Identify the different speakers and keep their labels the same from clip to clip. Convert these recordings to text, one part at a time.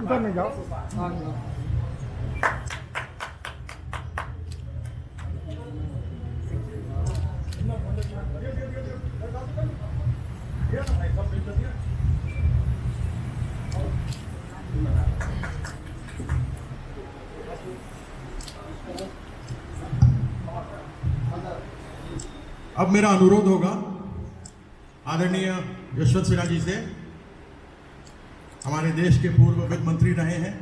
Speaker 1: उधर नहीं जाओ।
Speaker 2: अब मेरा अनुरोध होगा आदरणीय यशवंत सिन्हा जी से। हमारे देश के पूर्व वित्त मंत्री रहे हैं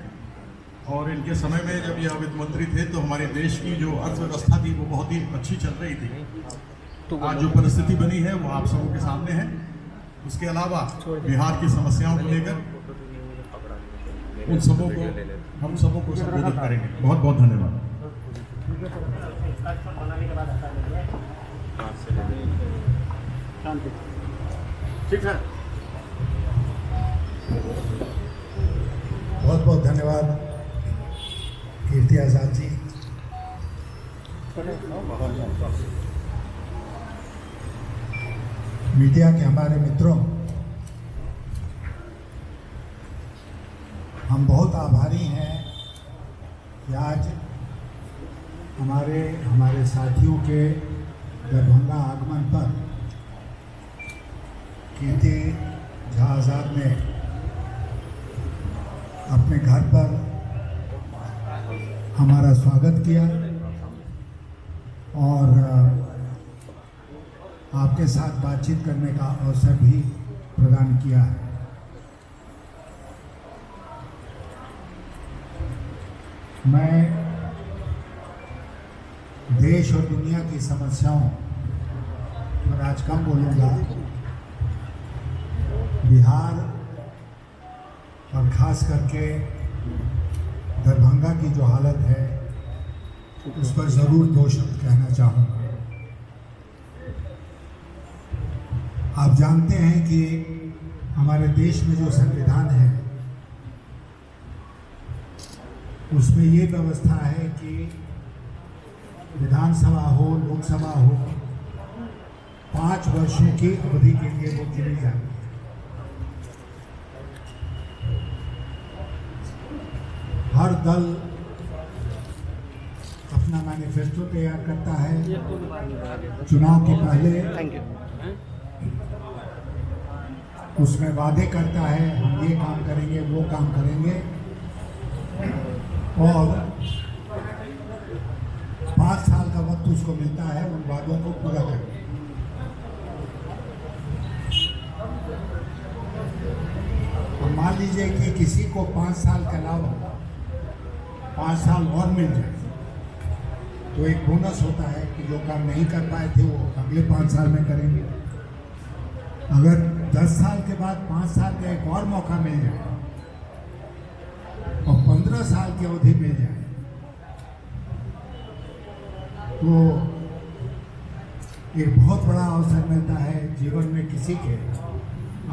Speaker 2: और इनके समय में जब यह वित्त मंत्री थे तो हमारे देश की जो अर्थव्यवस्था थी वो बहुत ही अच्छी चल रही थी। आज जो परिस्थिति बनी है वो आप सबों के सामने है। उसके अलावा बिहार की समस्याओं को लेकर उन सबों को हम सबों को संबोधित करेंगे। बहुत बहुत धन्यवाद। ठीक है,
Speaker 3: बहुत बहुत धन्यवाद कीर्ति आजाद जी। मीडिया के हमारे मित्रों, हम बहुत आभारी हैं कि आज हमारे साथियों के दरभंगा आगमन पर कीर्ति झा आजाद ने अपने घर पर हमारा स्वागत किया और आपके साथ बातचीत करने का अवसर भी प्रदान किया है। मैं देश और दुनिया की समस्याओं पर आज कम बोलूँगा। बिहार और ख़ास करके दरभंगा की जो हालत है उस पर ज़रूर दो शब्द कहना चाहूँगा। आप जानते हैं कि हमारे देश में जो संविधान है उसमें ये व्यवस्था है कि विधानसभा हो, लोकसभा हो, 5 वर्षों की अवधि के लिए वो चुनी जाती है। हर दल अपना मैनिफेस्टो तैयार करता है चुनाव के पहले, उसमें वादे करता है हम ये काम करेंगे, वो काम करेंगे और 5 साल का वक्त उसको मिलता है उन वादों को पूरा करने। मान लीजिए कि किसी को 5 साल के अलावा 5 साल और मिल जाए तो एक बोनस होता है कि जो काम नहीं कर पाए थे वो अगले 5 साल में करेंगे। अगर 10 साल के बाद 5 साल का एक और मौका मिल जाए और 15 साल की अवधि मिल जाए तो एक बहुत बड़ा अवसर मिलता है जीवन में किसी के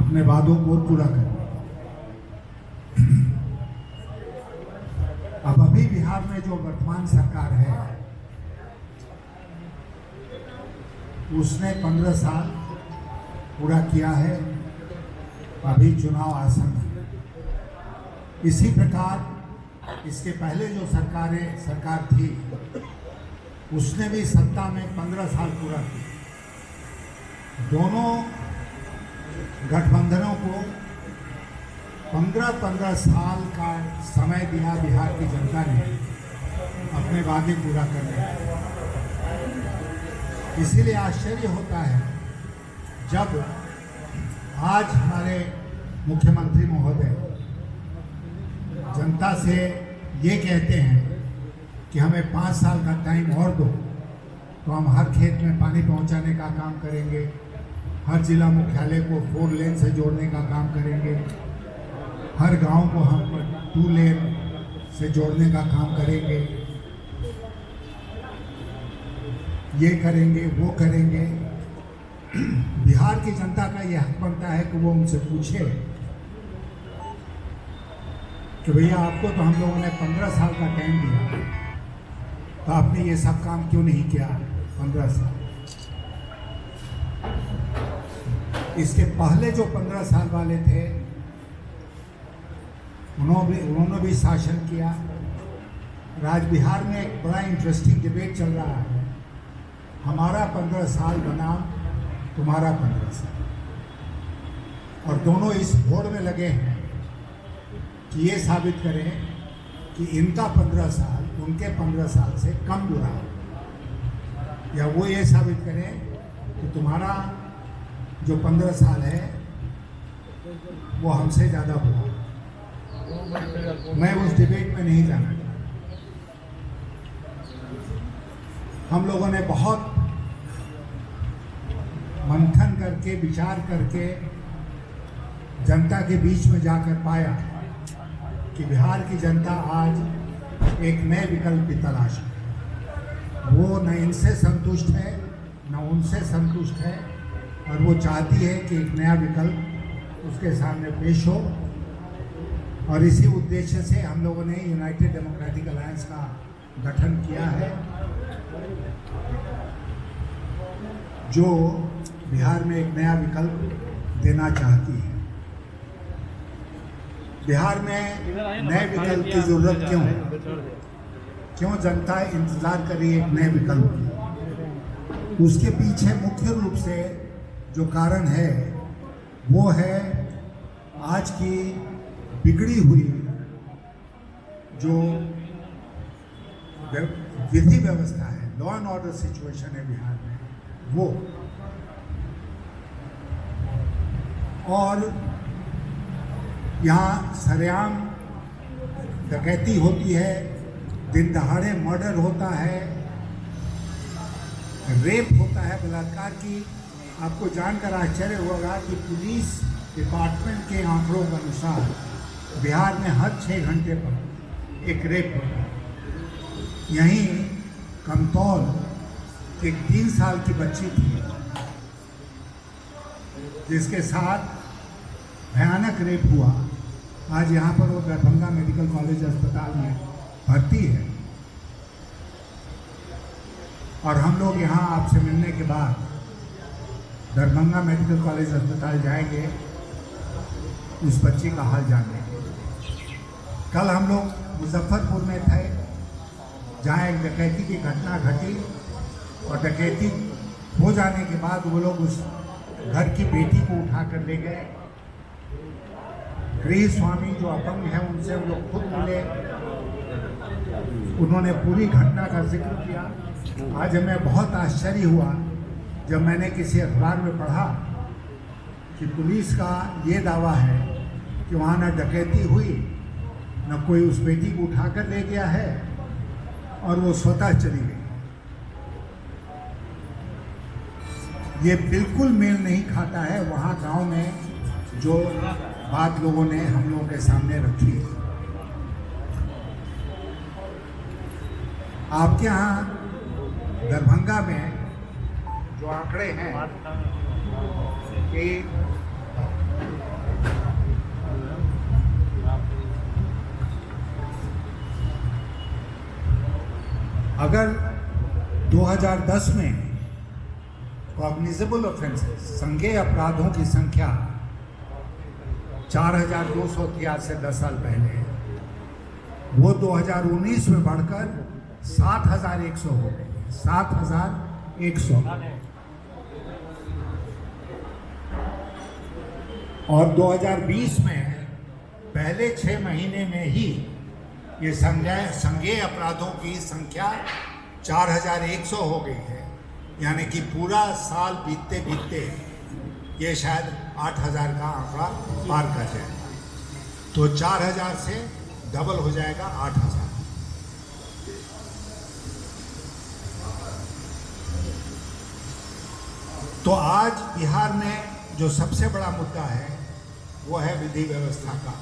Speaker 3: अपने वादों को पूरा करने। अब अभी बिहार में जो वर्तमान सरकार है उसने 15 साल पूरा किया है। अभी चुनाव आसन है। इसी प्रकार इसके पहले जो सरकार थी उसने भी सत्ता में 15 साल पूरा किया। दोनों गठबंधनों को 15-15 साल का समय दिया बिहार की जनता ने अपने वादे पूरा करने का। इसीलिए आश्चर्य होता है जब आज हमारे मुख्यमंत्री महोदय जनता से ये कहते हैं कि हमें 5 साल का टाइम और दो तो हम हर खेत में पानी पहुंचाने का काम करेंगे, हर जिला मुख्यालय को 4 लेन से जोड़ने का काम करेंगे। हर गांव को हम 2 लेन से जोड़ने का काम करेंगे। ये करेंगे, वो करेंगे। बिहार की जनता का ये हक बनता है कि वो उनसे पूछे कि भैया आपको तो हम लोगों ने 15 साल का टाइम दिया, तो आपने ये सब काम क्यों नहीं किया 15 साल? इसके पहले जो 15 साल वाले थे उन्होंने भी शासन किया। राज बिहार में एक बड़ा इंटरेस्टिंग डिबेट चल रहा है, हमारा 15 साल बनाम तुम्हारा 15 साल, और दोनों इस होड़ में लगे हैं कि ये साबित करें कि इनका 15 साल उनके 15 साल से कम बुरा हो, या वो ये साबित करें कि तुम्हारा जो 15 साल है वो हमसे ज़्यादा बुरा। मैं उस डिबेट में नहीं जाना चाहता। हम लोगों ने बहुत मंथन करके, विचार करके जनता के बीच में जाकर पाया कि बिहार की जनता आज एक नए विकल्प की तलाश है। वो न इनसे संतुष्ट है न उनसे संतुष्ट है, और वो चाहती है कि एक नया विकल्प उसके सामने पेश हो। और इसी उद्देश्य से हम लोगों ने यूनाइटेड डेमोक्रेटिक अलायंस का गठन किया है, जो बिहार में एक नया विकल्प देना चाहती है। बिहार में नए विकल्प की जरूरत क्यों है? क्यों जनता इंतजार कर रही है एक नए विकल्प की? उसके पीछे मुख्य रूप से जो कारण है वो है आज की बिगड़ी हुई जो विधि व्यवस्था है, लॉ एंड ऑर्डर सिचुएशन है बिहार में, वो। और यहाँ सरेआम डकैती होती है, दिन दहाड़े मर्डर होता है, रेप होता है, बलात्कार की। आपको जानकर आश्चर्य होगा कि पुलिस डिपार्टमेंट के आंकड़ों के अनुसार बिहार में हर 6 घंटे पर एक रेप होता है। यहीं कमतौल एक 3 साल की बच्ची थी जिसके साथ भयानक रेप हुआ। आज यहाँ पर वो दरभंगा मेडिकल कॉलेज अस्पताल में भर्ती है, और हम लोग यहाँ आपसे मिलने के बाद दरभंगा मेडिकल कॉलेज अस्पताल जाएंगे उस बच्ची का हाल जानने के लिए। कल हम लोग मुजफ्फरपुर में थे, जहाँ एक डकैती की घटना घटी, और डकैती हो जाने के बाद वो लोग उस घर की बेटी को उठा कर ले गए। गृह स्वामी जो अपंग है उनसे वो लोग खुद मिले, उन्होंने पूरी घटना का जिक्र किया। आज हमें बहुत आश्चर्य हुआ जब मैंने किसी अखबार में पढ़ा कि पुलिस का ये दावा है कि वहाँ न डकैती हुई, न कोई उस बेटी को उठाकर ले गया है, और वो स्वतः चली गई। ये बिल्कुल मेल नहीं खाता है वहाँ गांव में जो बात लोगों ने हम लोगों के सामने रखी है। आपके यहाँ दरभंगा में जो आंकड़े हैं कि अगर 2010 में कॉग्निजेबल ऑफेंसेस, संज्ञेय अपराधों की संख्या 4,200 थी आज से 10 साल पहले, वो 2019 में बढ़कर 7,100 हो गई। 7,100। और 2020 में पहले 6 महीने में ही ये संज्ञेय अपराधों की संख्या 4,100 हो गई है। यानी कि पूरा साल बीतते बीतते ये शायद 8,000 का आंकड़ा पार कर जाएगा। तो 4,000 से डबल हो जाएगा 8,000। तो आज बिहार में जो सबसे बड़ा मुद्दा है वो है विधि व्यवस्था का।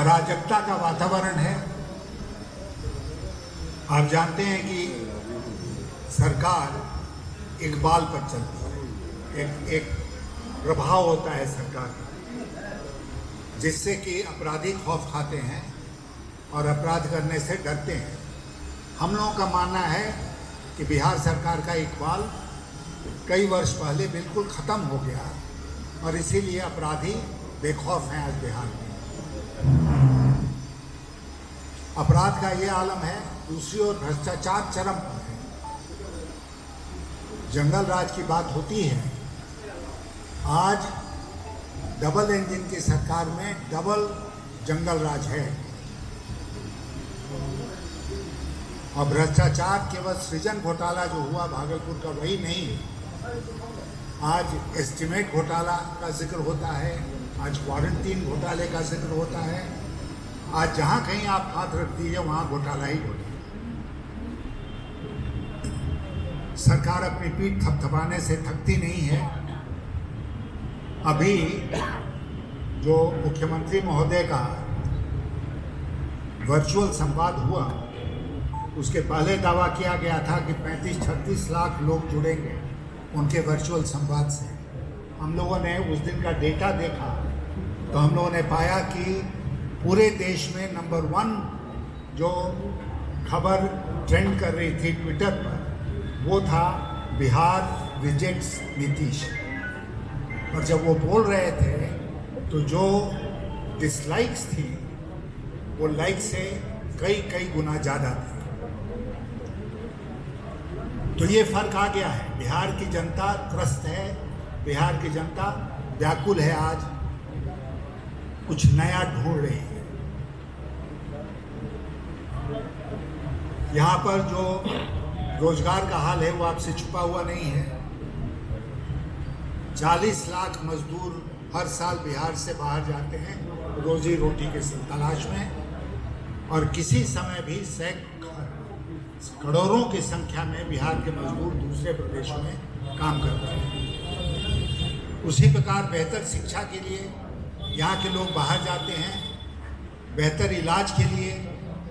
Speaker 3: अराजकता का वातावरण है। आप जानते हैं कि सरकार एक बाल पर चलती है, एक प्रभाव होता है सरकार का, जिससे कि अपराधी खौफ खाते हैं और अपराध करने से डरते हैं। हम लोगों का मानना है कि बिहार सरकार का इकबाल कई वर्ष पहले बिल्कुल ख़त्म हो गया और इसीलिए अपराधी बेखौफ हैं आज बिहार में। अपराध का ये आलम है। दूसरी ओर भ्रष्टाचार चरम पर है। जंगल राज की बात होती है। आज डबल इंजन की सरकार में डबल जंगल राज है और भ्रष्टाचार केवल सृजन घोटाला जो हुआ भागलपुर का वही नहीं है। आज एस्टीमेट घोटाला का जिक्र होता है, आज क्वारंटीन घोटाले का जिक्र होता है। आज जहां कहीं आप हाथ रख दीजिए वहां घोटाला ही घोटाला। सरकार अपनी पीठ थपथपाने से थकती नहीं है। अभी जो मुख्यमंत्री महोदय का वर्चुअल संवाद हुआ, उसके पहले दावा किया गया था कि 35-36 लाख लोग जुड़ेंगे उनके वर्चुअल संवाद से। हम लोगों ने उस दिन का डेटा देखा तो हम लोगों ने पाया कि पूरे देश में नंबर 1 जो खबर ट्रेंड कर रही थी ट्विटर पर, वो था बिहार रिजेक्ट्स नीतीश। और जब वो बोल रहे थे तो जो डिसलाइक्स थी वो लाइक से कई गुना ज़्यादा थी। तो ये फर्क आ गया है। बिहार की जनता त्रस्त है, बिहार की जनता व्याकुल है। आज कुछ नया ढूंढ रही है। यहाँ पर जो रोजगार का हाल है वो आपसे छुपा हुआ नहीं है। 40 लाख मजदूर हर साल बिहार से बाहर जाते हैं रोजी रोटी के तलाश में, और किसी समय भी करोड़ों की संख्या में बिहार के मजदूर दूसरे प्रदेशों में काम करते हैं। उसी प्रकार बेहतर शिक्षा के लिए यहाँ के लोग बाहर जाते हैं, बेहतर इलाज के लिए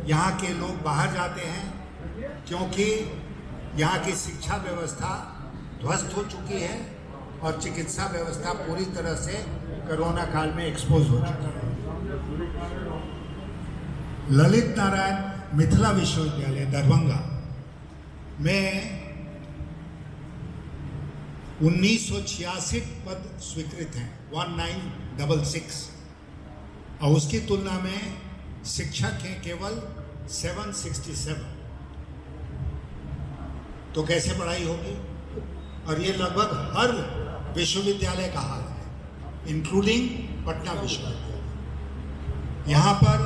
Speaker 3: यहाँ के लोग बाहर जाते हैं, क्योंकि यहाँ की शिक्षा व्यवस्था ध्वस्त हो चुकी है और चिकित्सा व्यवस्था पूरी तरह से कोरोना काल में एक्सपोज हो चुकी है। ललित नारायण मिथिला विश्वविद्यालय दरभंगा में 1986 पद स्वीकृत हैं, 1966, और उसकी तुलना में शिक्षक हैं केवल 767। तो कैसे पढ़ाई होगी? और ये लगभग हर विश्वविद्यालय का हाल है, इंक्लूडिंग पटना विश्वविद्यालय। यहाँ पर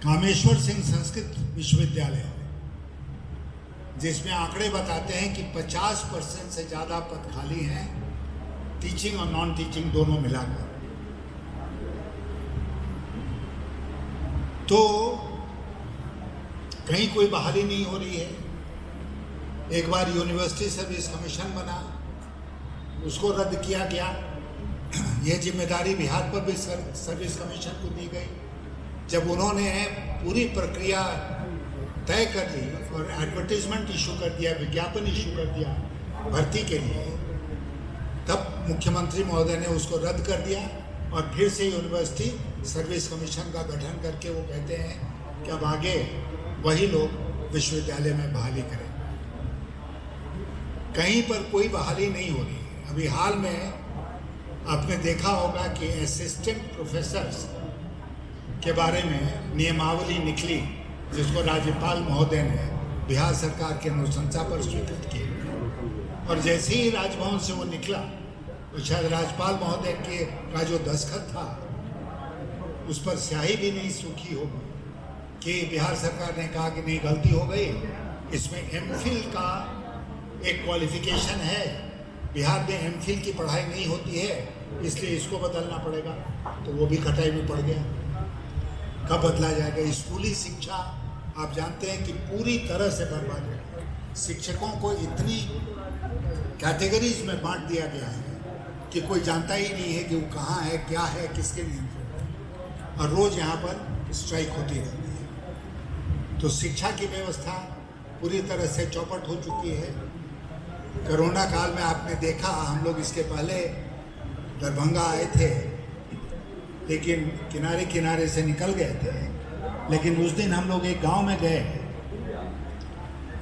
Speaker 3: कामेश्वर सिंह संस्कृत विश्वविद्यालय है, जिसमें आंकड़े बताते हैं कि 50% से ज़्यादा पद खाली हैं, टीचिंग और नॉन टीचिंग दोनों मिलाकर। तो कहीं कोई बहाली नहीं हो रही है। एक बार यूनिवर्सिटी सर्विस कमीशन बना, उसको रद्द किया गया। यह जिम्मेदारी बिहार पर भी सर्विस कमीशन को दी गई। जब उन्होंने पूरी प्रक्रिया तय कर ली और एडवर्टीजमेंट इशू कर दिया, विज्ञापन इशू कर दिया भर्ती के लिए, तब मुख्यमंत्री महोदय ने उसको रद्द कर दिया और फिर से यूनिवर्सिटी सर्विस कमीशन का गठन करके वो कहते हैं कि अब आगे वही लोग विश्वविद्यालय में बहाली करें। कहीं पर कोई बहाली नहीं हो रही है। अभी हाल में आपने देखा होगा कि असिस्टेंट प्रोफेसर्स के बारे में नियमावली निकली, जिसको राज्यपाल महोदय ने बिहार सरकार के अनुशंसा पर स्वीकृत किया। और जैसे ही राजभवन से वो निकला तो शायद राज्यपाल महोदय का जो दस्तखत था उस पर स्याही भी नहीं सूखी होगी कि बिहार सरकार ने कहा कि नहीं, गलती हो गई, इसमें एमफिल का एक क्वालिफिकेशन है, बिहार में एमफिल की पढ़ाई नहीं होती है, इसलिए इसको बदलना पड़ेगा। तो वो भी कटाई में पड़ गया। कब बदला जाएगा? स्कूली शिक्षा आप जानते हैं कि पूरी तरह से बर्बाद है। शिक्षकों को इतनी कैटेगरीज में बांट दिया गया है कि कोई जानता ही नहीं है कि वो कहाँ है, क्या है, किसके नियंत्रण है, और रोज़ यहाँ पर स्ट्राइक होती रहती है। तो शिक्षा की व्यवस्था पूरी तरह से चौपट हो चुकी है। कोरोना काल में आपने देखा, हम लोग इसके पहले दरभंगा आए थे, लेकिन किनारे किनारे से निकल गए थे। लेकिन उस दिन हम लोग एक गांव में गए